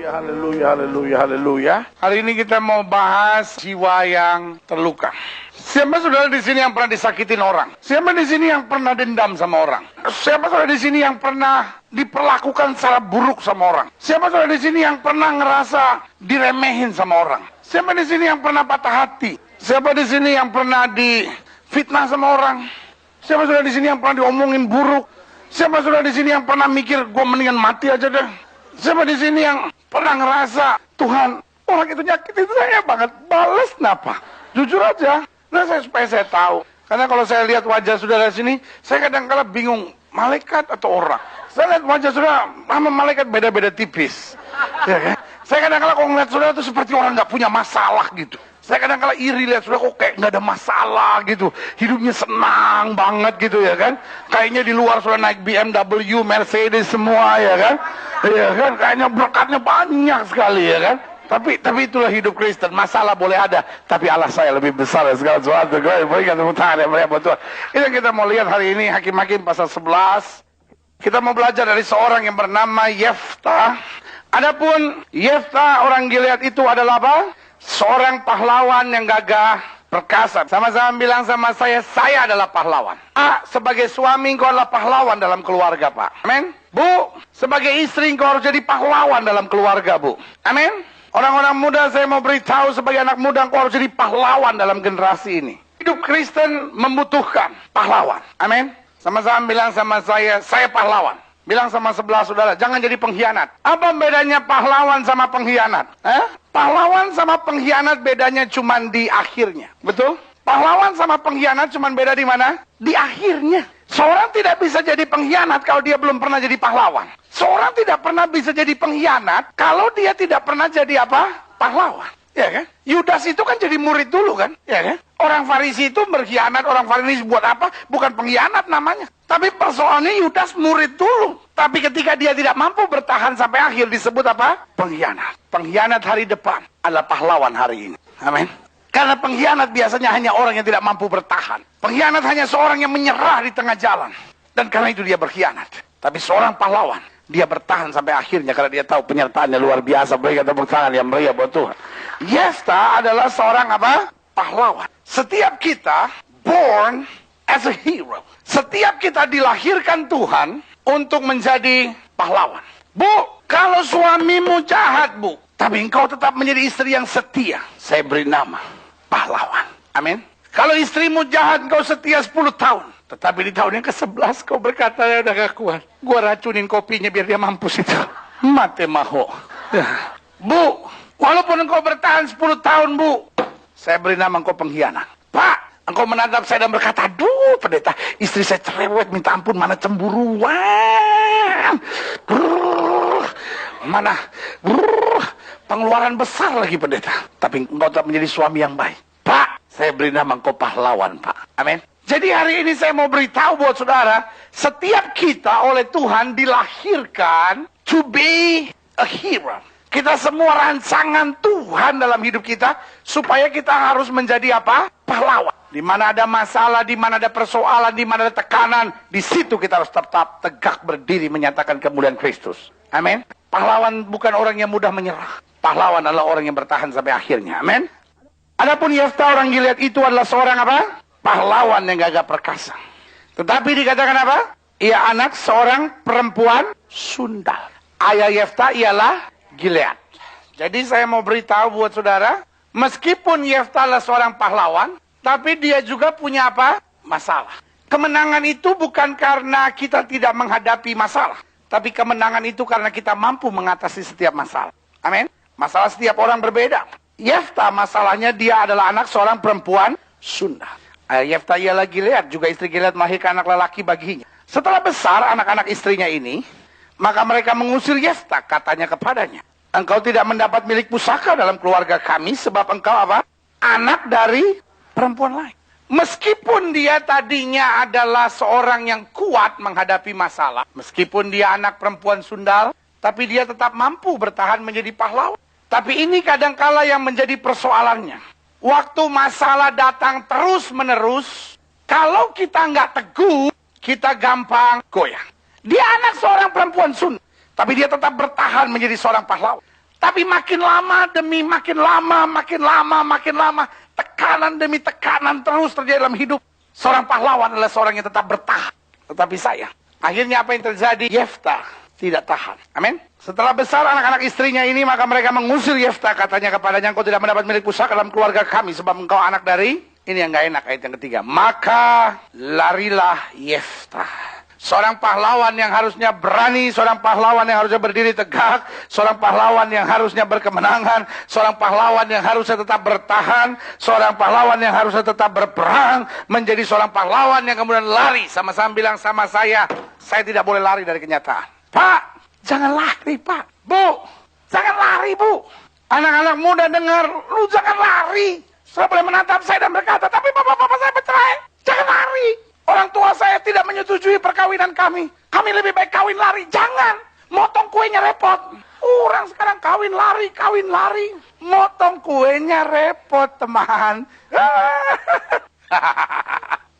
Haleluya, haleluya, haleluya. Hari ini kita mau bahas jiwa yang terluka. Siapa saudara di sini yang pernah disakitin orang? Siapa di sini yang pernah dendam sama orang? Siapa saudara di sini yang pernah diperlakukan secara buruk sama orang? Siapa saudara di sini yang pernah ngerasa diremehin sama orang? Siapa di sini yang pernah patah hati? Siapa di sini yang pernah difitnah sama orang? Siapa saudara di sini yang pernah diomongin buruk? Siapa saudara di sini yang pernah mikir gue mendingan mati aja deh? Siapa di sini yang pernah ngerasa Tuhan orang itu nyakitin saya banget, balas kenapa? Jujur aja. Nah, supaya saya tahu. Karena kalau saya lihat wajah saudara sini, saya kadang-kadang bingung, malaikat atau orang. Saya lihat wajah saudara, sama malaikat beda-beda tipis. Ya kan? Saya kadang-kadang kalau ngeliat saudara itu seperti orang nggak punya masalah gitu. Saya kadang-kadang iri lihat saudara kok kayak nggak ada masalah gitu. Hidupnya senang banget gitu ya kan. Kayaknya di luar saudara naik BMW, Mercedes semua ya kan. Ya kan, kayaknya berkatnya banyak sekali ya kan. Tapi itulah hidup Kristen. Masalah boleh ada, tapi Allah saya lebih besar dari segala sesuatu. Berikan tepuk tangan yang meriah buat Tuhan. Itu yang kita mau lihat hari ini, Hakim-Hakim pasal 11. Kita mau belajar dari seorang yang bernama Yeftah. Adapun Yeftah orang Gilead itu adalah apa? Seorang pahlawan yang gagah perkasa. Sama-sama bilang sama saya adalah pahlawan. Sebagai suami engkau adalah pahlawan dalam keluarga, Pak. Amin. Bu, sebagai istri engkau harus jadi pahlawan dalam keluarga, Bu. Amin. Orang-orang muda saya mau beritahu sebagai anak muda engkau harus jadi pahlawan dalam generasi ini. Hidup Kristen membutuhkan pahlawan. Amin. Sama-sama bilang sama saya pahlawan. Bilang sama sebelah saudara, jangan jadi pengkhianat. Apa bedanya pahlawan sama pengkhianat? Pahlawan sama pengkhianat bedanya cuma di akhirnya. Betul? Pahlawan sama pengkhianat cuma beda di mana? Di akhirnya. Seorang tidak bisa jadi pengkhianat kalau dia belum pernah jadi pahlawan. Seorang tidak pernah bisa jadi pengkhianat kalau dia tidak pernah jadi apa? Pahlawan. Ya kan? Yudas itu kan jadi murid dulu kan? Ya kan? Orang Farisi itu berkhianat, orang Farisi buat apa? Bukan pengkhianat namanya. Tapi persoalannya Yudas murid dulu. Tapi ketika dia tidak mampu bertahan sampai akhir disebut apa? Pengkhianat. Pengkhianat hari depan adalah pahlawan hari ini. Amin. Karena pengkhianat biasanya hanya orang yang tidak mampu bertahan. Pengkhianat hanya seorang yang menyerah di tengah jalan. Dan karena itu dia berkhianat. Tapi seorang pahlawan, dia bertahan sampai akhirnya karena dia tahu penyertaannya luar biasa. Berikan tepuk tangan yang meriah buat Tuhan. Yeftah adalah seorang apa? Pahlawan. Setiap kita born as a hero. Setiap kita dilahirkan Tuhan untuk menjadi pahlawan. Bu, kalau suamimu jahat, Bu, tapi engkau tetap menjadi istri yang setia, saya beri nama pahlawan. Amin. Kalau istrimu jahat, engkau setia 10 tahun. Tetapi di tahun yang ke-11 kau berkata, ya udah gak kuat. Gua racunin kopinya biar dia mampus itu. Mate maho. Ya. Bu, walaupun engkau bertahan 10 tahun, Bu, saya beri nama engkau pengkhianat. Pak, engkau menatap saya dan berkata, aduh pendeta, istri saya cerewet, minta ampun, mana cemburuan. Mana pengeluaran besar lagi pendeta. Tapi engkau tetap menjadi suami yang baik. Pak, saya beri nama engkau pahlawan, Pak. Amin. Jadi hari ini saya mau beritahu buat saudara, setiap kita oleh Tuhan dilahirkan to be a hero. Kita semua rancangan Tuhan dalam hidup kita, supaya kita harus menjadi apa? Pahlawan. Di mana ada masalah, di mana ada persoalan, di mana ada tekanan, di situ kita harus tetap tegak berdiri menyatakan kemuliaan Kristus. Amin. Pahlawan bukan orang yang mudah menyerah. Pahlawan adalah orang yang bertahan sampai akhirnya. Amin. Adapun Yeftah orang Gilead itu adalah seorang apa? Pahlawan yang gagah perkasa. Tetapi dikatakan apa? Ia anak seorang perempuan sundal. Ayah Yeftah ialah Gilead. Jadi saya mau beritahu buat saudara, meskipun Yeftah adalah seorang pahlawan, tapi dia juga punya apa? Masalah. Kemenangan itu bukan karena kita tidak menghadapi masalah, tapi kemenangan itu karena kita mampu mengatasi setiap masalah. Amin. Masalah setiap orang berbeda. Yeftah masalahnya dia adalah anak seorang perempuan sundal. Yeftah ialah Gilead, juga istri Gilead melahirkan anak lelaki baginya. Setelah besar anak-anak istrinya ini, maka mereka mengusir Yeftah, katanya kepadanya, engkau tidak mendapat milik pusaka dalam keluarga kami, sebab engkau apa? Anak dari perempuan lain. Meskipun dia tadinya adalah seorang yang kuat menghadapi masalah, meskipun dia anak perempuan sundal, tapi dia tetap mampu bertahan menjadi pahlawan. Tapi ini kadangkala yang menjadi persoalannya. Waktu masalah datang terus-menerus, kalau kita nggak teguh, kita gampang goyang. Dia anak seorang perempuan sundal, tapi dia tetap bertahan menjadi seorang pahlawan. Tapi makin lama demi makin lama, tekanan demi tekanan terus terjadi dalam hidup. Seorang pahlawan adalah seorang yang tetap bertahan. Tetapi sayang, akhirnya apa yang terjadi? Yeftah tidak tahan. Amin. Setelah besar anak-anak istrinya ini, maka mereka mengusir Yeftah. Katanya kepadanya, engkau tidak mendapat milik pusaka dalam keluarga kami, sebab engkau anak dari... Ini yang gak enak, ayat yang ketiga. Maka larilah Yeftah. Seorang pahlawan yang harusnya berani, seorang pahlawan yang harusnya berdiri tegak, seorang pahlawan yang harusnya berkemenangan, seorang pahlawan yang harusnya tetap bertahan, seorang pahlawan yang harusnya tetap berperang, menjadi seorang pahlawan yang kemudian lari. Sama-sama bilang sama saya tidak boleh lari dari kenyataan. Pak, jangan lari Pak. Bu, jangan lari Bu. Anak-anak muda dengar, lu jangan lari. Saya boleh menatap saya dan berkata, tapi bapak-bapak saya bercerai. Jangan lari. Orang tua saya tidak menyetujui perkawinan kami. Kami lebih baik kawin lari. Jangan. Motong kuenya repot. Orang sekarang kawin lari. Motong kuenya repot, teman.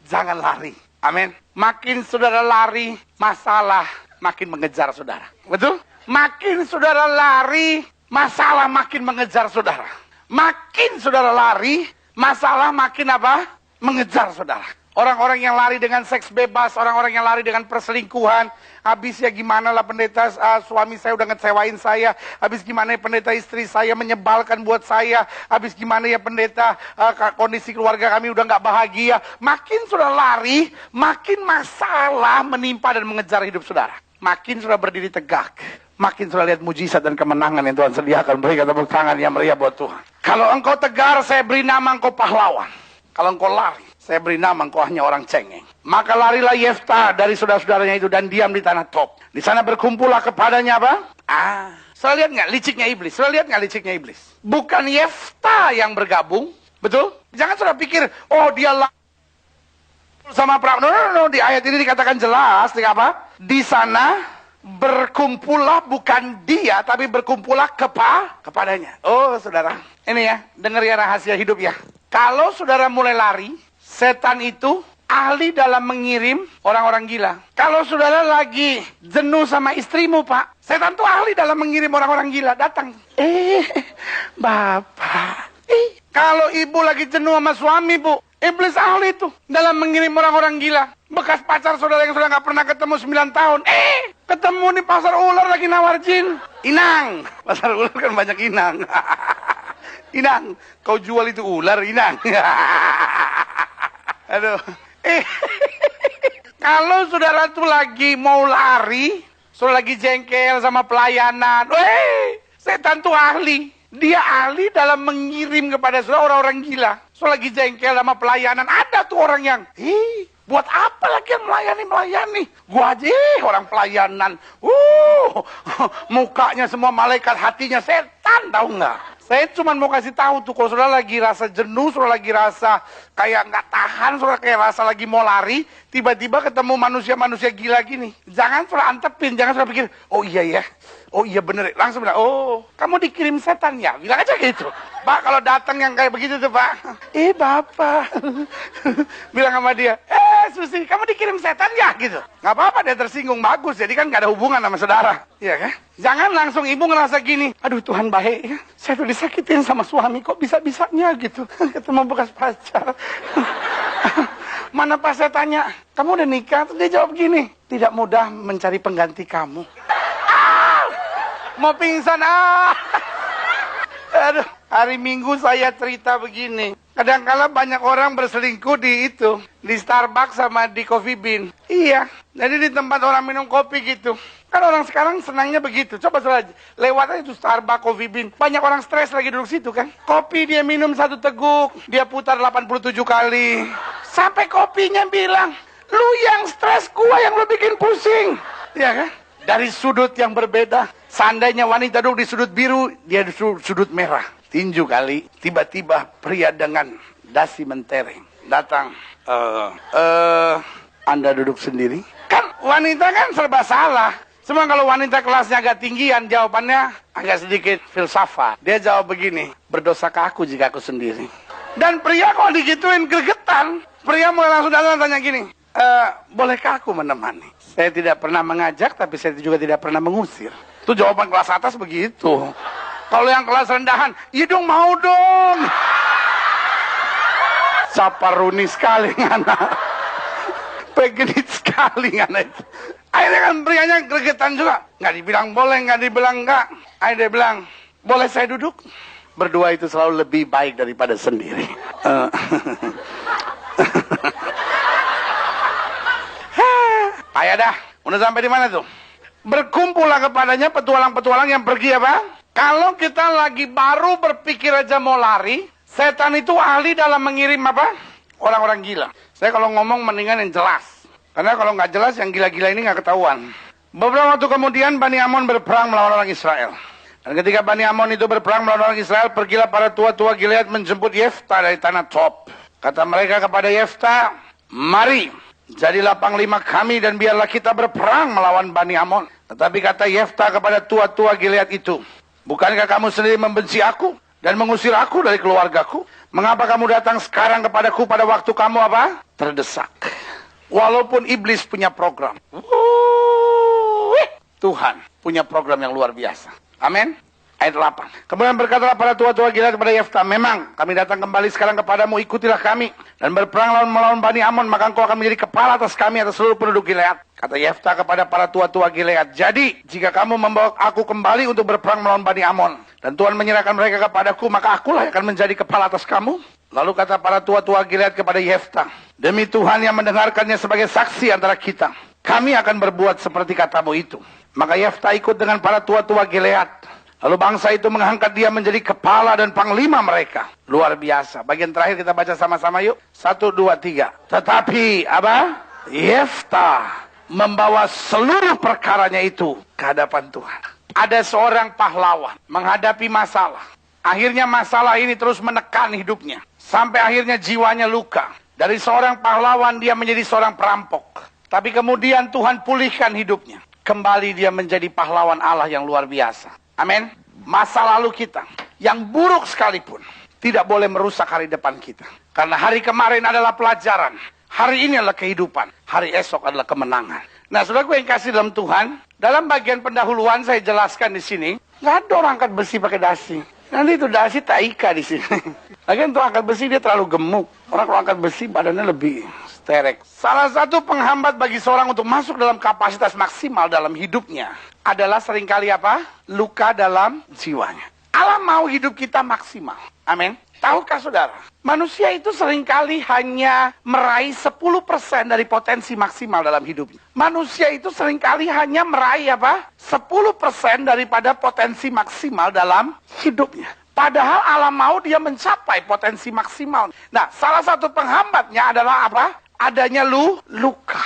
Jangan lari. Amin. Makin saudara lari, masalah makin mengejar saudara. Betul? Makin saudara lari, masalah makin mengejar saudara. Makin saudara lari, masalah makin apa? Mengejar saudara. Orang-orang yang lari dengan seks bebas, orang-orang yang lari dengan perselingkuhan. Habis ya gimana lah pendeta, suami saya udah ngecewain saya. Habis gimana ya pendeta, istri saya menyebalkan buat saya. Habis gimana ya pendeta, kondisi keluarga kami udah gak bahagia. Makin sudah lari, makin masalah menimpa dan mengejar hidup saudara. Makin sudah berdiri tegak, makin sudah lihat mujizat dan kemenangan yang Tuhan sediakan. Berikan tepuk tangan yang meriah buat Tuhan. Kalau engkau tegar, saya beri nama engkau pahlawan. Kalau engkau lari, saya beri nama engkau hanya orang cengeng. Maka larilah Yeftah dari saudara-saudaranya itu dan diam di tanah Tob. Di sana berkumpullah kepadanya apa? Saudara lihat nggak liciknya iblis? Saudara lihat nggak liciknya iblis? Bukan Yeftah yang bergabung, betul? Jangan saudara pikir, oh dia sama Prabu. No. Di ayat ini dikatakan jelas, di apa? Di sana berkumpullah bukan dia, tapi berkumpullah kepadanya. Oh saudara, ini ya, dengar ya rahasia hidup ya. Kalau saudara mulai lari, setan itu ahli dalam mengirim orang-orang gila. Kalau saudara lagi jenuh sama istrimu Pak, setan tuh ahli dalam mengirim orang-orang gila. Datang. Bapak. Kalau ibu lagi jenuh sama suami Bu, iblis ahli tuh dalam mengirim orang-orang gila. Bekas pacar saudara yang sudah gak pernah ketemu 9 tahun. Ketemu di pasar ular lagi nawar jin. Inang. Pasar ular kan banyak inang. Inang, kau jual itu ular, Inang. Aduh. Kalau saudara tuh lagi mau lari, saudara lagi jengkel sama pelayanan. Setan tuh ahli. Dia ahli dalam mengirim kepada saudara orang-orang gila. Saudara lagi jengkel sama pelayanan. Ada tuh orang yang, buat apa lagi yang melayani? Gua aja orang pelayanan. Mukanya semua malaikat, hatinya setan, tahu nggak? Saya cuma mau kasih tahu tuh, kalau saudara lagi rasa jenuh, saudara lagi rasa kayak nggak tahan, saudara kayak rasa lagi mau lari, tiba-tiba ketemu manusia-manusia gila gini. Jangan saudara antepin, jangan saudara pikir, oh iya ya, oh iya bener. Langsung bilang, oh kamu dikirim setan ya? Bilang aja gitu. Pak, kalau datang yang kayak begitu tuh Pak, Bapak, bilang sama dia, Susi, kamu dikirim setan ya? Gitu. Nggak apa-apa, dia tersinggung, bagus, jadi kan nggak ada hubungan sama saudara. Iya kan? Jangan langsung ibu ngerasa gini, aduh Tuhan baik ya, saya tuh disakitin sama suami, kok bisa-bisanya gitu, ketemu bekas pacar. Mana pas saya tanya, kamu udah nikah? Terus dia jawab gini, tidak mudah mencari pengganti kamu. Mau pingsan, Aduh, hari Minggu saya cerita begini. Kadang-kala banyak orang berselingkuh di Starbucks sama di Coffee Bean. Iya, jadi di tempat orang minum kopi gitu. Kan orang sekarang senangnya begitu. Coba saja lewat aja itu Starbucks, Coffee Bean. Banyak orang stres lagi duduk situ kan. Kopi dia minum 1 teguk, dia putar 87 kali. Sampai kopinya bilang, lu yang stres, gua yang lu bikin pusing. Iya kan? Dari sudut yang berbeda. Seandainya wanita duduk di sudut biru, dia di sudut merah. Tinju kali. Tiba-tiba pria dengan dasi mentereng datang. Anda duduk sendiri? Kan wanita kan serba salah. Cuma kalau wanita kelasnya agak tinggian, jawabannya agak sedikit filsafat. Dia jawab begini, berdosakah aku jika aku sendiri? Dan pria kok digituin gregetan. Pria mulai langsung datang tanya gini, bolehkah aku menemani? Saya tidak pernah mengajak, tapi saya juga tidak pernah mengusir. Itu jawaban kelas atas begitu. Kalau yang kelas rendahan, iya dong mau dong. Saparuni sekali ngana. Pegenit sekali ngana itu. Akhirnya kan prianya gregetan juga. Nggak dibilang boleh, nggak dibilang enggak. Akhirnya dia bilang, boleh saya duduk? Berdua itu selalu lebih baik daripada sendiri. Ayah dah, udah sampai di mana tuh? Berkumpullah kepadanya petualang-petualang yang pergi apa? Kalau kita lagi baru berpikir aja mau lari, setan itu ahli dalam mengirim apa? Orang-orang gila. Saya kalau ngomong mendingan yang jelas. Karena kalau nggak jelas yang gila-gila ini nggak ketahuan. Beberapa waktu kemudian Bani Amon berperang melawan orang Israel. Dan ketika Bani Amon itu berperang melawan orang Israel, pergilah para tua-tua Gilead menjemput Yefta dari tanah Tob. Kata mereka kepada Yefta, mari, jadilah panglima kami dan biarlah kita berperang melawan Bani Amon. Tetapi kata Yefta kepada tua-tua Gilead itu, bukankah kamu sendiri membenci aku dan mengusir aku dari keluargaku? Mengapa kamu datang sekarang kepadaku pada waktu kamu apa? Terdesak. Walaupun iblis punya program. Tuhan punya program yang luar biasa. Amin. Ayat 8. Kemudian berkatalah para tua-tua Gilead kepada Yefta, memang kami datang kembali sekarang kepadamu, ikutilah kami dan berperang melawan Bani Amon, maka engkau akan menjadi kepala atas kami atas seluruh penduduk Gilead. Kata Yefta kepada para tua-tua Gilead, jadi jika kamu membawa aku kembali untuk berperang melawan Bani Amon dan Tuhan menyerahkan mereka kepadaku, maka akulah yang akan menjadi kepala atas kamu. Lalu kata para tua-tua Gilead kepada Yefta, demi Tuhan yang mendengarkannya sebagai saksi antara kita, kami akan berbuat seperti katamu itu. Maka Yefta ikut dengan para tua-tua Gilead. Lalu bangsa itu mengangkat dia menjadi kepala dan panglima mereka. Luar biasa. Bagian terakhir kita baca sama-sama yuk. 1, 2, 3. Tetapi apa? Yefta membawa seluruh perkaranya itu ke hadapan Tuhan. Ada seorang pahlawan menghadapi masalah. Akhirnya masalah ini terus menekan hidupnya. Sampai akhirnya jiwanya luka. Dari seorang pahlawan dia menjadi seorang perampok. Tapi kemudian Tuhan pulihkan hidupnya. Kembali dia menjadi pahlawan Allah yang luar biasa. Amin. Masa lalu kita yang buruk sekalipun tidak boleh merusak hari depan kita. Karena hari kemarin adalah pelajaran. Hari ini adalah kehidupan. Hari esok adalah kemenangan. Nah, saudaraku yang kasih dalam Tuhan, dalam bagian pendahuluan saya jelaskan di sini, nggak ada orang angkat besi pakai dasi. Nanti itu dasi taika di sini. Lagian untuk angkat besi dia terlalu gemuk. Orang kalau angkat besi badannya lebih sterek. Salah satu penghambat bagi seorang untuk masuk dalam kapasitas maksimal dalam hidupnya adalah seringkali apa? Luka dalam jiwanya. Allah mau hidup kita maksimal. Amin. Tahukah saudara? Manusia itu seringkali hanya meraih 10% dari potensi maksimal dalam hidupnya. Manusia itu seringkali hanya meraih apa? 10% daripada potensi maksimal dalam hidupnya. Padahal Allah mau dia mencapai potensi maksimal. Nah, salah satu penghambatnya adalah apa? Adanya luka.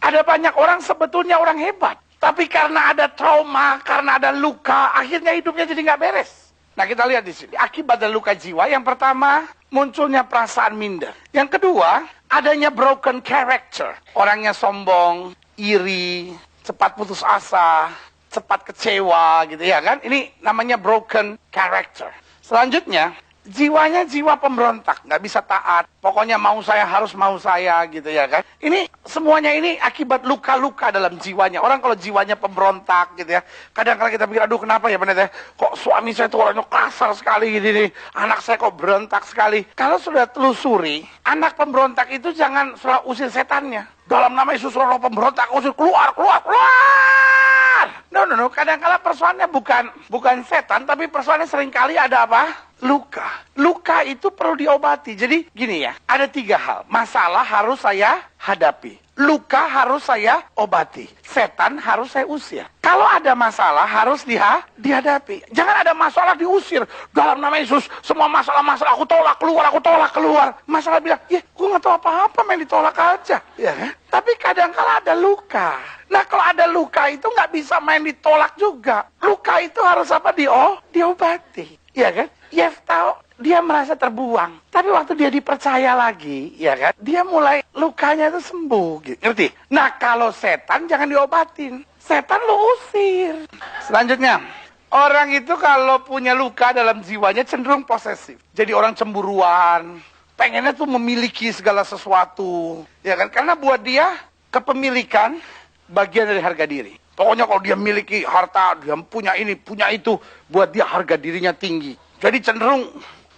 Ada banyak orang sebetulnya orang hebat. Tapi karena ada trauma, karena ada luka, akhirnya hidupnya jadi nggak beres. Nah, kita lihat di sini. Akibat dari luka jiwa, yang pertama, munculnya perasaan minder. Yang kedua, adanya broken character. Orangnya sombong, iri, cepat putus asa, cepat kecewa gitu ya kan. Ini namanya broken character. Selanjutnya, jiwanya jiwa pemberontak, nggak bisa taat. Pokoknya mau saya harus mau saya gitu ya kan. Ini semuanya ini akibat luka-luka dalam jiwanya. Orang kalau jiwanya pemberontak gitu ya. Kadang-kadang kita pikir, aduh kenapa ya pendeta? Kok suami saya tuh orangnya kasar sekali gini nih. Anak saya kok berontak sekali. Kalau sudah telusuri, anak pemberontak itu jangan selalu usir setannya. Dalam nama Yesus roh pemberontak, usir keluar, keluar, keluar. No. Kadang-kadang persoalannya bukan setan, tapi persoalannya seringkali ada apa? Luka. Luka itu perlu diobati. Jadi gini ya, ada 3 hal. Masalah harus saya hadapi. Luka harus saya obati. Setan harus saya usir. Kalau ada masalah harus dihadapi. Jangan ada masalah diusir. Dalam nama Yesus, semua masalah-masalah aku tolak keluar. Masalah bilang, ya gue gak tahu apa-apa, main ditolak aja. Ya kan? Tapi kadang-kala ada luka. Nah kalau ada luka itu gak bisa main ditolak juga. Luka itu harus apa? Diobati. Ya kan? Yefta dia merasa terbuang. Tapi waktu dia dipercaya lagi, ya kan? Dia mulai lukanya itu sembuh, gitu. Ngerti? Nah, kalau setan jangan diobatin. Setan lu usir. Selanjutnya, orang itu kalau punya luka dalam jiwanya cenderung posesif. Jadi orang cemburuan, pengennya tuh memiliki segala sesuatu, ya kan? Karena buat dia kepemilikan bagian dari harga diri. Pokoknya kalau dia miliki harta, dia punya ini, punya itu, buat dia harga dirinya tinggi. Jadi cenderung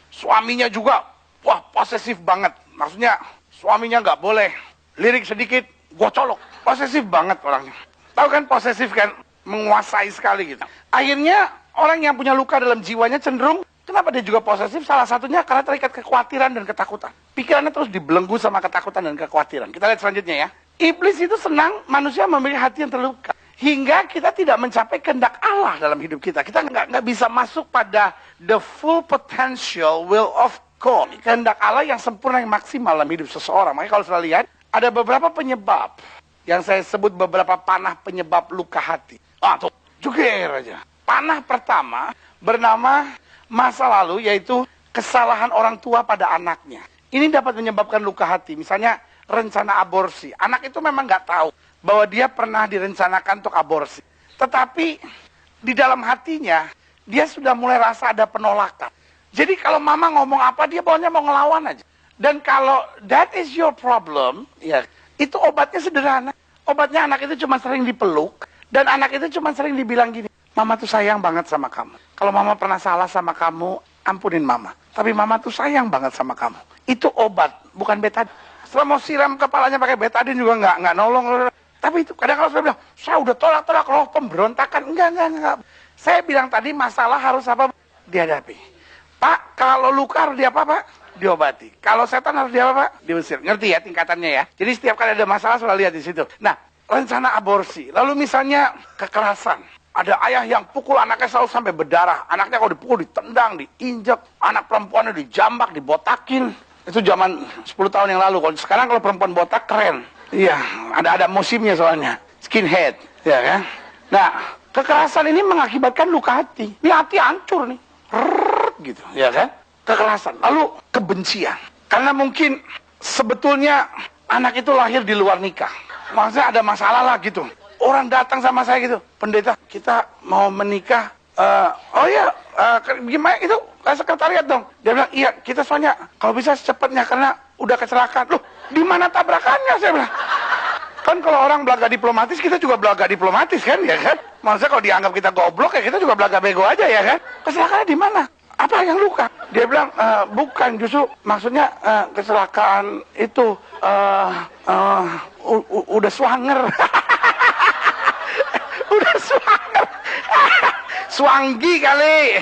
suaminya juga, wah posesif banget. Maksudnya suaminya nggak boleh lirik sedikit, gua colok. Posesif banget orangnya. Tahu kan posesif kan? Menguasai sekali gitu. Akhirnya orang yang punya luka dalam jiwanya cenderung, kenapa dia juga posesif? Salah satunya karena terikat kekhawatiran dan ketakutan. Pikirannya terus dibelenggu sama ketakutan dan kekhawatiran. Kita lihat selanjutnya ya. Iblis itu senang manusia memiliki hati yang terluka. Hingga kita tidak mencapai kehendak Allah dalam hidup kita. Kita nggak bisa masuk pada the full potential will of God. Kehendak Allah yang sempurna, yang maksimal dalam hidup seseorang. Makanya kalau sudah lihat, ada beberapa penyebab. Yang saya sebut beberapa panah penyebab luka hati. Tuh, juger aja. Panah pertama bernama masa lalu, yaitu kesalahan orang tua pada anaknya. Ini dapat menyebabkan luka hati. Misalnya rencana aborsi. Anak itu memang nggak tahu bahwa dia pernah direncanakan untuk aborsi. Tetapi di dalam hatinya, dia sudah mulai rasa ada penolakan. Jadi kalau mama ngomong apa, dia pokoknya mau ngelawan aja. Dan kalau that is your problem, ya itu obatnya sederhana. Obatnya anak itu cuma sering dipeluk, dan anak itu cuma sering dibilang gini, mama tuh sayang banget sama kamu. Kalau mama pernah salah sama kamu, ampunin mama. Tapi mama tuh sayang banget sama kamu. Itu obat, bukan betadine. Setelah mau siram kepalanya pakai betadine juga nggak nolong. Tapi itu kadang kalau saya bilang, saya udah tolak roh pemberontakan. Enggak. Saya bilang tadi masalah harus apa? Dihadapi. Pak, kalau luka harus diapa, Pak? Diobati. Kalau setan harus diapa, Pak? Diusir. Ngerti ya tingkatannya ya? Jadi setiap kali ada masalah sudah lihat di situ. Nah, rencana aborsi. Lalu misalnya kekerasan. Ada ayah yang pukul anaknya selalu sampai berdarah. Anaknya kalau dipukul, ditendang, diinjak. Anak perempuannya dijambak, dibotakin. Itu zaman 10 tahun yang lalu. Kalau sekarang kalau perempuan botak keren. Iya, ada musimnya soalnya. Skinhead, ya kan? Nah, kekerasan ini mengakibatkan luka hati. Ini hati hancur nih. Gitu, ya kan? Kekerasan. Lalu kebencian. Karena mungkin sebetulnya anak itu lahir di luar nikah. Maksudnya ada masalah lah gitu. Orang datang sama saya gitu, pendeta, kita mau menikah. Gimana itu? Sekretariat dong. Dia bilang, iya, kita soalnya kalau bisa secepatnya karena udah kecelakaan. Loh, di mana tabrakannya? Saya bilang. Kan kalau orang belaga diplomatis, kita juga belaga diplomatis kan, ya kan? Maksudnya kalau dianggap kita goblok, ya kita juga belaga bego aja, ya kan? Kecelakaannya di mana? Apa yang luka? Dia bilang, bukan, justru maksudnya kecelakaan itu udah swanger. Udah swanger. Swanggi kali.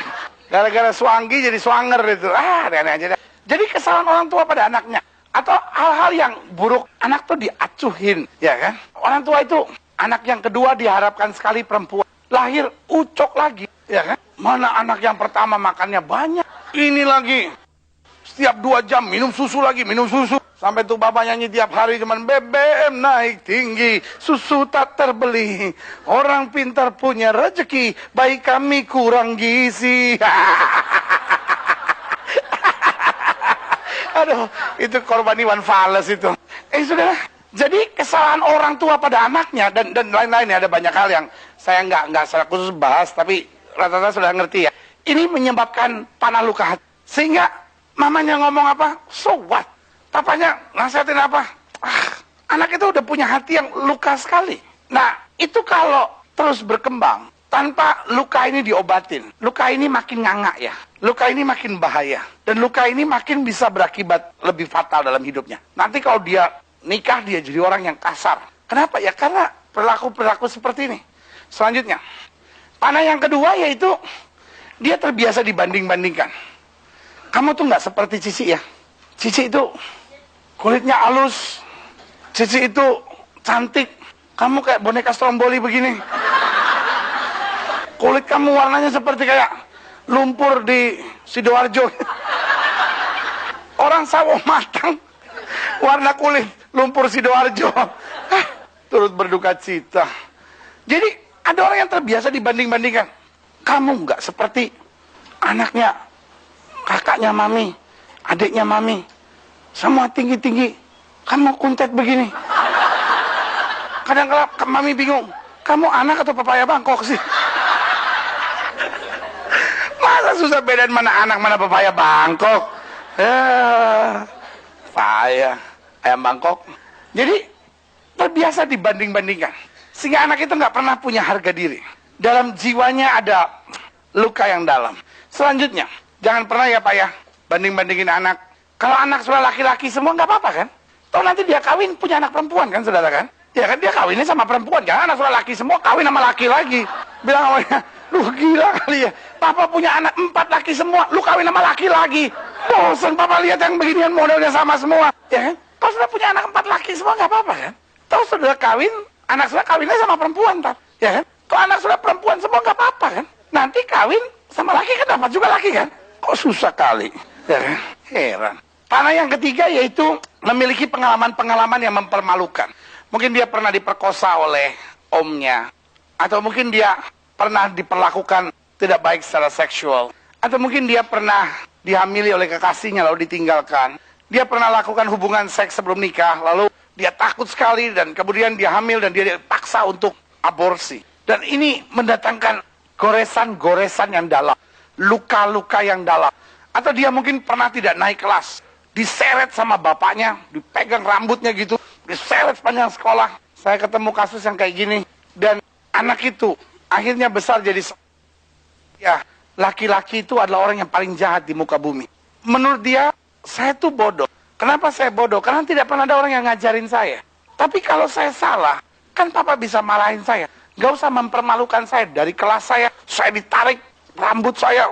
Gara-gara swanggi jadi swanger itu. Aneh-aneh aja. Jadi kesalahan orang tua pada anaknya. Atau hal-hal yang buruk, anak tuh diacuhin, ya kan? Orang tua itu, anak yang kedua diharapkan sekali perempuan. Lahir ucok lagi, ya kan? Mana anak yang pertama makannya banyak. Ini lagi, setiap 2 jam minum susu lagi, minum susu. Sampai tuh bapak nyanyi tiap hari cuman BBM naik tinggi, susu tak terbeli. Orang pintar punya rezeki, baik kami kurang gizi. Aduh, itu korban Iwan Fals itu. Saudara, jadi kesalahan orang tua pada anaknya dan lain-lain ya, ada banyak hal yang saya nggak secara khusus bahas, tapi rata-rata sudah ngerti ya. Ini menyebabkan panah luka hati. Sehingga mamanya ngomong apa? So what? Papanya nasihatin apa? Anak itu udah punya hati yang luka sekali. Nah, itu kalau terus berkembang tanpa luka ini diobatin, luka ini makin nganga ya. Luka ini makin bahaya. Dan luka ini makin bisa berakibat lebih fatal dalam hidupnya. Nanti kalau dia nikah, dia jadi orang yang kasar. Kenapa? Ya karena perilaku-perilaku seperti ini. Selanjutnya, panah yang kedua yaitu dia terbiasa dibanding-bandingkan. Kamu tuh nggak seperti Cici ya. Cici itu kulitnya halus. Cici itu cantik. Kamu kayak boneka stromboli begini. Kulit kamu warnanya seperti kayak lumpur di Sidoarjo. Orang sawo matang, warna kulit lumpur Sidoarjo. Turut berduka cita. Jadi ada orang yang terbiasa dibanding-bandingkan. Kamu nggak seperti anaknya, kakaknya mami, adiknya mami. Semua tinggi-tinggi. Kamu kuntet begini. Kadang-kadang mami bingung. Kamu anak atau papaya Bangkok sih? Masa susah bedain mana anak, mana papaya Bangkok? Papaya, ayam Bangkok. Jadi terbiasa dibanding-bandingkan. Sehingga anak itu nggak pernah punya harga diri. Dalam jiwanya ada luka yang dalam. Selanjutnya, jangan pernah ya Pak ya, banding-bandingin anak. Kalau anak sudah laki-laki semua nggak apa-apa kan? Toh nanti dia kawin punya anak perempuan kan saudara kan? Ya kan dia kawinnya sama perempuan. Jangan anak sudah laki semua kawin sama laki lagi. Bilang awalnya, lu gila kali ya. Papa punya anak 4 laki semua, lu kawin sama laki lagi. Bosan Papa lihat yang beginian modelnya sama semua. Ya kan? Kalau sudah punya anak 4 laki semua nggak apa-apa kan? Toh sudah kawin, anak sudah kawinnya sama perempuan tak? Ya kan? Kalau anak sudah perempuan semua nggak apa-apa kan? Nanti kawin sama laki kan dapat juga laki kan? Kok susah kali? Ya kan? Heran. Karena yang ketiga yaitu memiliki pengalaman-pengalaman yang mempermalukan. Mungkin dia pernah diperkosa oleh omnya. Atau mungkin dia pernah diperlakukan tidak baik secara seksual. Atau mungkin dia pernah dihamili oleh kekasihnya lalu ditinggalkan. Dia pernah lakukan hubungan seks sebelum nikah. Lalu dia takut sekali dan kemudian dia hamil dan dia dipaksa untuk aborsi. Dan ini mendatangkan goresan-goresan yang dalam. Luka-luka yang dalam. Atau dia mungkin pernah tidak naik kelas. Diseret sama bapaknya, dipegang rambutnya gitu, diseret sepanjang sekolah. Saya ketemu kasus yang kayak gini. Dan anak itu akhirnya besar jadi ya, laki-laki itu adalah orang yang paling jahat di muka bumi. Menurut dia, saya tuh bodoh. Kenapa saya bodoh? Karena tidak pernah ada orang yang ngajarin saya. Tapi kalau saya salah, kan papa bisa marahin saya. Gak usah mempermalukan saya. Dari kelas saya ditarik rambut saya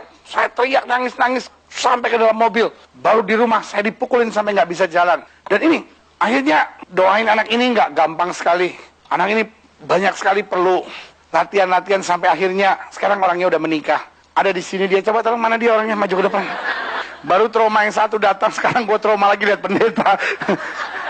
teriak nangis-nangis sampai ke dalam mobil. Baru di rumah saya dipukulin sampai nggak bisa jalan. Dan ini akhirnya doain anak ini nggak gampang sekali. Anak ini banyak sekali perlu latihan-latihan sampai akhirnya sekarang orangnya udah menikah. Ada di sini dia, coba tolong mana dia orangnya, maju ke depan. Baru trauma yang satu datang, sekarang gue trauma lagi lihat pendeta.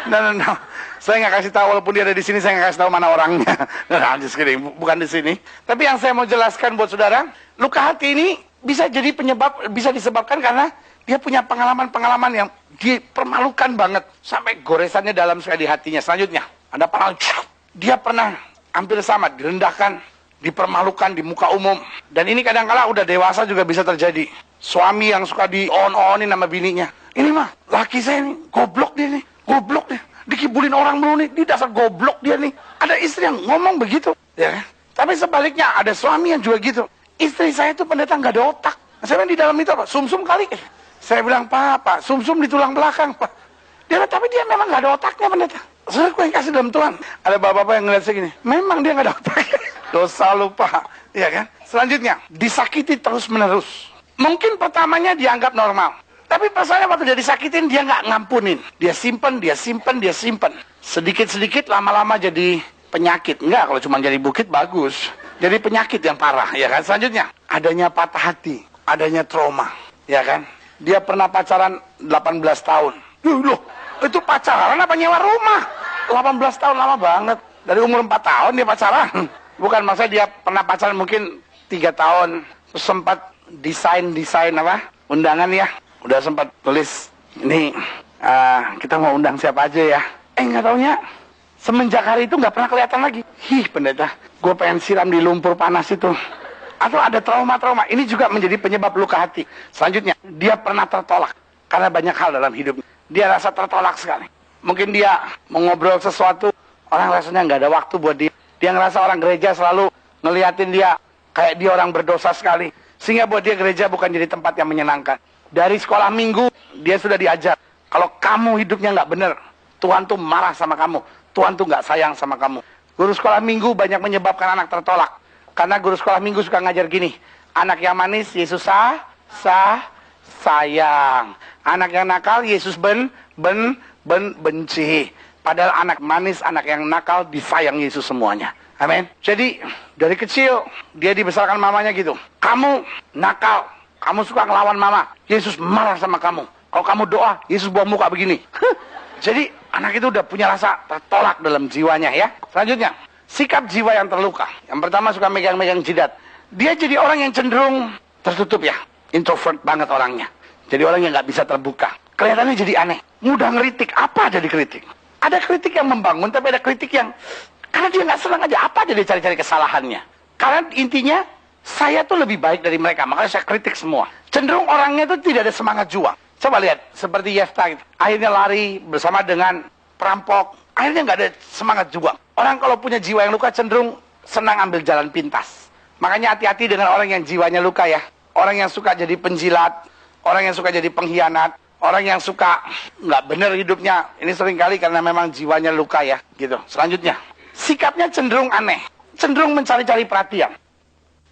No. Saya nggak kasih tahu, walaupun dia ada di sini saya nggak kasih tahu mana orangnya. Nah, just kidding, bukan di sini. Tapi yang saya mau jelaskan buat saudara, luka hati ini bisa jadi penyebab, bisa disebabkan karena dia punya pengalaman-pengalaman yang dipermalukan banget sampai goresannya dalam sekali di hatinya. Selanjutnya, ada pengalaman dia pernah hampir sama direndahkan, dipermalukan di muka umum. Dan ini kadang-kala udah dewasa juga bisa terjadi. Suami yang suka di-on-onin sama bininya. Ini mah, laki saya nih, goblok dia nih, goblok dia. Dikibulin orang mulu nih, di dasar goblok dia nih. Ada istri yang ngomong begitu, ya kan? Tapi sebaliknya ada suami yang juga gitu. Istri saya itu pendeta nggak ada otak. Saya bilang di dalam itu apa? Sumsum kali. Saya bilang, Pak, sumsum di tulang belakang, Pak. Dia bilang, tapi dia memang nggak ada otaknya pendeta. Saya yang kasih dalam Tuhan. Ada bapak-bapak yang ngeliat segini, memang dia nggak ada otaknya. Dosa lu, Pak. Ya kan? Selanjutnya, disakiti terus-menerus. Mungkin pertamanya dianggap normal. Tapi pasalnya waktu dia disakitin, dia nggak ngampunin. Dia simpen. Sedikit-sedikit lama-lama jadi penyakit. Enggak, kalau cuma jadi bukit bagus. Jadi penyakit yang parah, ya kan? Selanjutnya, adanya patah hati, adanya trauma, ya kan? Dia pernah pacaran 18 tahun. Loh, itu pacaran apa nyewa rumah? 18 tahun lama banget. Dari umur 4 tahun dia pacaran. Bukan, maksudnya dia pernah pacaran mungkin 3 tahun. Terus sempat desain apa? Undangan ya. Udah sempat tulis, ini kita mau undang siapa aja ya. Nggak taunya, semenjak hari itu nggak pernah kelihatan lagi. Pendeta, gue pengen siram di lumpur panas itu. Atau ada trauma-trauma. Ini juga menjadi penyebab luka hati. Selanjutnya, dia pernah tertolak. Karena banyak hal dalam hidupnya. Dia rasa tertolak sekali. Mungkin dia mau ngobrol sesuatu, orang rasanya nggak ada waktu buat dia. Dia ngerasa orang gereja selalu ngeliatin dia kayak dia orang berdosa sekali. Sehingga buat dia gereja bukan jadi tempat yang menyenangkan. Dari sekolah minggu, dia sudah diajar. Kalau kamu hidupnya nggak benar, Tuhan tuh marah sama kamu. Tuhan tuh nggak sayang sama kamu. Guru sekolah minggu banyak menyebabkan anak tertolak. Karena guru sekolah minggu suka ngajar gini. Anak yang manis, Yesus sayang. Anak yang nakal, Yesus benci. Padahal anak manis, anak yang nakal, disayang Yesus semuanya. Amin. Jadi, dari kecil, dia dibesarkan mamanya gitu. Kamu nakal. Kamu suka ngelawan mama, Yesus marah sama kamu. Kalau kamu doa, Yesus bawa muka begini. Jadi anak itu udah punya rasa tertolak dalam jiwanya ya. Selanjutnya, sikap jiwa yang terluka. Yang pertama suka megang-megang jidat. Dia jadi orang yang cenderung tertutup ya. Introvert banget orangnya. Jadi orang yang nggak bisa terbuka. Kelihatannya jadi aneh. Mudah ngeritik. Apa aja dikritik. Ada kritik yang membangun, tapi ada kritik yang karena dia nggak senang aja. Apa aja dia cari-cari kesalahannya. Karena intinya, saya tuh lebih baik dari mereka, makanya saya kritik semua. Cenderung orangnya tuh tidak ada semangat juang. Coba lihat, seperti Yefta gitu. Akhirnya lari bersama dengan perampok. Akhirnya nggak ada semangat juang. Orang kalau punya jiwa yang luka cenderung senang ambil jalan pintas. Makanya hati-hati dengan orang yang jiwanya luka ya. Orang yang suka jadi penjilat, orang yang suka jadi pengkhianat, orang yang suka nggak benar hidupnya. Ini seringkali karena memang jiwanya luka ya, gitu. Selanjutnya, sikapnya cenderung aneh, cenderung mencari-cari perhatian.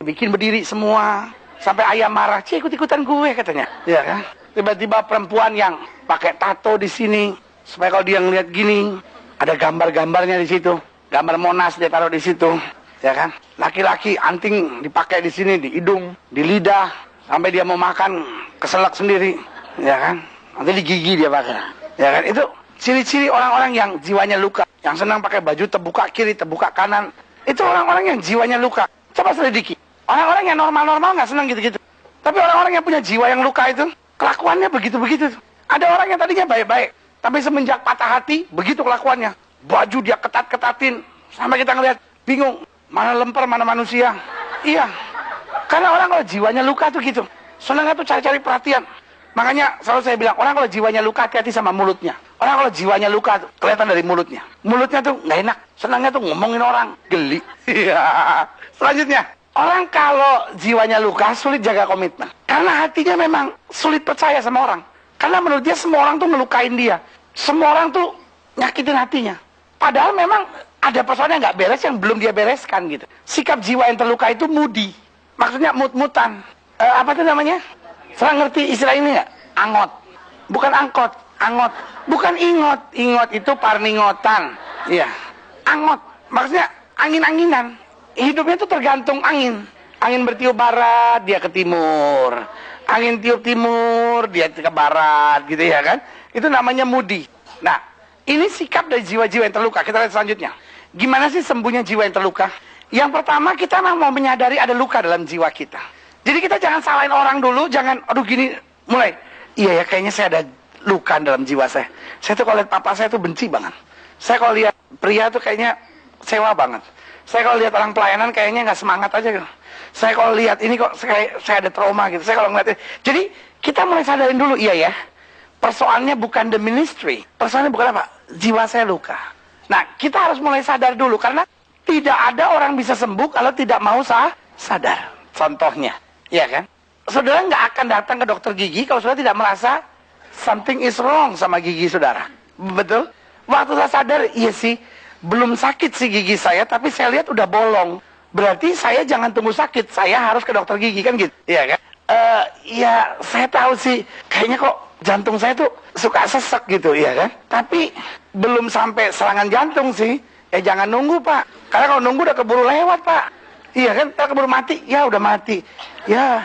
Bikin berdiri semua, sampai ayam marah, ikut-ikutan gue katanya. Ya kan? Tiba-tiba perempuan yang pakai tato di sini, supaya kalau dia ngeliat gini, ada gambar-gambarnya di situ. Gambar Monas dia taruh di situ. Ya kan? Laki-laki anting dipakai di sini, di hidung, di lidah, sampai dia mau makan keselak sendiri, ya kan? Nanti di gigi dia pakai, ya kan? Itu ciri-ciri orang-orang yang jiwanya luka, yang senang pakai baju terbuka kiri, terbuka kanan. Itu orang-orang yang jiwanya luka. Coba selidiki. Orang-orang yang normal-normal nggak senang gitu-gitu. Tapi orang-orang yang punya jiwa yang luka itu, kelakuannya begitu-begitu. Ada orang yang tadinya baik-baik, tapi semenjak patah hati, begitu kelakuannya. Baju dia ketat-ketatin, sampai kita ngeliat bingung. Mana lemper, mana manusia. Iya. Karena orang kalau jiwanya luka tuh gitu. Senangnya tuh cari-cari perhatian. Makanya selalu saya bilang, orang kalau jiwanya luka hati-hati sama mulutnya. Orang kalau jiwanya luka tuh kelihatan dari mulutnya. Mulutnya tuh nggak enak. Senangnya tuh ngomongin orang. Geli. Iya. Selanjutnya. Orang kalau jiwanya luka sulit jaga komitmen. Karena hatinya memang sulit percaya sama orang. Karena menurut dia semua orang tuh ngelukain dia. Semua orang tuh nyakitin hatinya. Padahal memang ada persoalan yang nggak beres yang belum dia bereskan gitu. Sikap jiwa yang terluka itu mudi. Maksudnya mut-mutan. Apa itu namanya? Saya ngerti istilah ini nggak? Angot. Bukan angkot, angot. Bukan ingot. Ingot itu parningotan. Iya. Angot. Maksudnya angin-anginan. Hidupnya itu tergantung angin. Angin bertiup barat, dia ke timur. Angin tiup timur, dia ke barat, gitu ya kan? Itu namanya mudi. Nah, ini sikap dari jiwa-jiwa yang terluka. Kita lihat selanjutnya. Gimana sih sembuhnya jiwa yang terluka? Yang pertama, kita mau menyadari ada luka dalam jiwa kita. Jadi kita jangan salahin orang dulu, jangan, aduh gini, mulai. Iya ya, kayaknya saya ada luka dalam jiwa saya. Saya tuh kalau lihat papa saya tuh benci banget. Saya kalau lihat pria tuh kayaknya sewa banget. Saya kalau lihat orang pelayanan kayaknya nggak semangat aja gitu. Saya kalau lihat ini kok saya ada trauma gitu. Saya kalau ngeliat, jadi kita mulai sadarin dulu, iya ya. Persoalannya bukan the ministry. Persoalannya bukan apa? Jiwa saya luka. Nah, kita harus mulai sadar dulu. Karena tidak ada orang bisa sembuh kalau tidak mau sadar. Contohnya, ya kan? Saudara nggak akan datang ke dokter gigi kalau saudara tidak merasa something is wrong sama gigi saudara. Betul? Waktu saya sadar, iya sih, belum sakit sih gigi saya, tapi saya lihat udah bolong. Berarti saya jangan tunggu sakit, saya harus ke dokter gigi, kan gitu? Iya kan? Ya, saya tahu sih, kayaknya kok jantung saya tuh suka sesek gitu, ya kan? Tapi belum sampai serangan jantung sih. Ya jangan nunggu, Pak. Karena kalau nunggu udah keburu lewat, Pak. Iya kan? Kalau keburu mati, ya udah mati. Ya,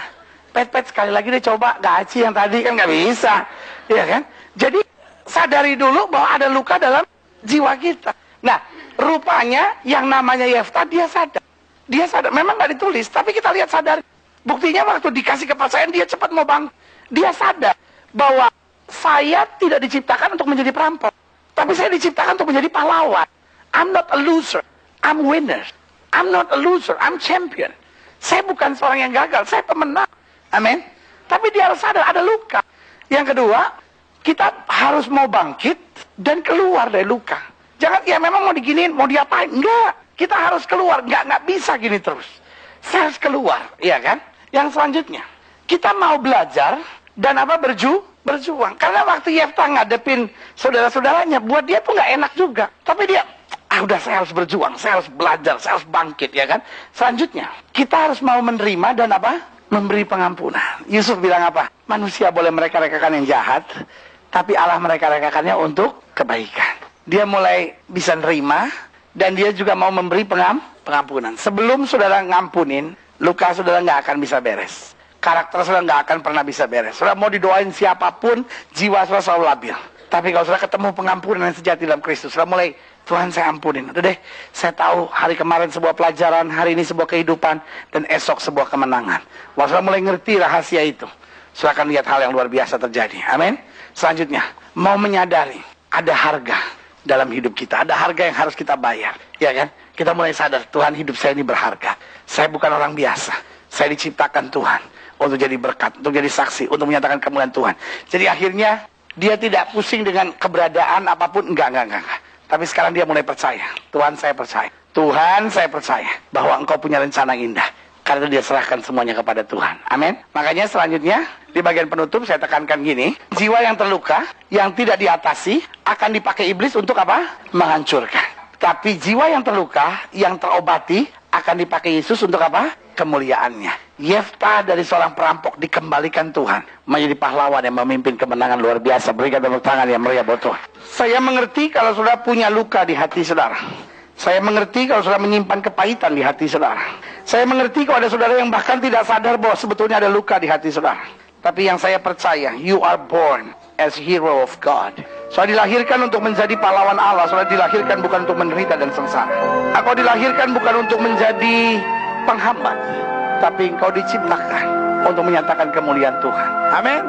pet sekali lagi deh coba gaji yang tadi kan nggak bisa. Iya kan? Jadi sadari dulu bahwa ada luka dalam jiwa kita. Nah, rupanya yang namanya Yefta dia sadar. Dia sadar, memang nggak ditulis, tapi kita lihat sadar. Buktinya waktu dikasih kepercayaan dia cepat mau bangkit. Dia sadar bahwa saya tidak diciptakan untuk menjadi perampok, tapi saya diciptakan untuk menjadi pahlawan. I'm not a loser, I'm winner. I'm not a loser, I'm champion. Saya bukan seorang yang gagal, saya pemenang. Amin. Tapi dia harus sadar ada luka. Yang kedua, kita harus mau bangkit dan keluar dari luka. Jangan ya memang mau diginiin, mau diapain? Enggak. Kita harus keluar, nggak bisa gini terus. Saya harus keluar, iya kan? Yang selanjutnya, kita mau belajar dan apa berjuang. Karena waktu Yefta ngadepin saudara-saudaranya, buat dia tuh nggak enak juga. Tapi dia, udah saya harus berjuang, saya harus belajar, saya harus bangkit, ya kan? Selanjutnya, kita harus mau menerima dan apa? Memberi pengampunan. Yusuf bilang apa? Manusia boleh mereka-rekakan yang jahat, tapi Allah mereka-rekakannya untuk kebaikan. Dia mulai bisa nerima, dan dia juga mau memberi pengampunan. Sebelum saudara ngampunin, luka saudara nggak akan bisa beres. Karakter saudara nggak akan pernah bisa beres. Saudara mau didoain siapapun, jiwa saudara selalu labil. Tapi kalau saudara ketemu pengampunan yang sejati dalam Kristus, saudara mulai, Tuhan saya ampunin. Udah deh, saya tahu hari kemarin sebuah pelajaran, hari ini sebuah kehidupan, dan esok sebuah kemenangan. Waktu saudara mulai ngerti rahasia itu, saudara akan lihat hal yang luar biasa terjadi. Amin. Selanjutnya, mau menyadari ada harga dalam hidup kita, ada harga yang harus kita bayar, ya kan? Kita mulai sadar, Tuhan hidup saya ini berharga. Saya bukan orang biasa. Saya diciptakan Tuhan untuk jadi berkat, untuk jadi saksi, untuk menyatakan kemuliaan Tuhan. Jadi akhirnya dia tidak pusing dengan keberadaan apapun, enggak. Tapi sekarang dia mulai percaya. Tuhan, saya percaya. Tuhan, saya percaya bahwa Engkau punya rencana yang indah. Karena dia serahkan semuanya kepada Tuhan. Amin. Makanya selanjutnya di bagian penutup saya tekankan gini. Jiwa yang terluka, yang tidak diatasi, akan dipakai iblis untuk apa? Menghancurkan. Tapi jiwa yang terluka, yang terobati, akan dipakai Yesus untuk apa? Kemuliaannya. Yefta dari seorang perampok dikembalikan Tuhan menjadi pahlawan yang memimpin kemenangan luar biasa. Berikan tepuk tangan yang meriah buat Tuhan. Saya mengerti kalau saudara punya luka di hati saudara. Saya mengerti kalau saudara menyimpan kepahitan di hati saudara. Saya mengerti kalau ada saudara yang bahkan tidak sadar bahwa sebetulnya ada luka di hati saudara. Tapi yang saya percaya, you are born as hero of God. Saudara dilahirkan untuk menjadi pahlawan Allah. Saudara dilahirkan bukan untuk menderita dan sengsara. Engkau dilahirkan bukan untuk menjadi penghambat, tapi engkau diciptakan untuk menyatakan kemuliaan Tuhan. Amin.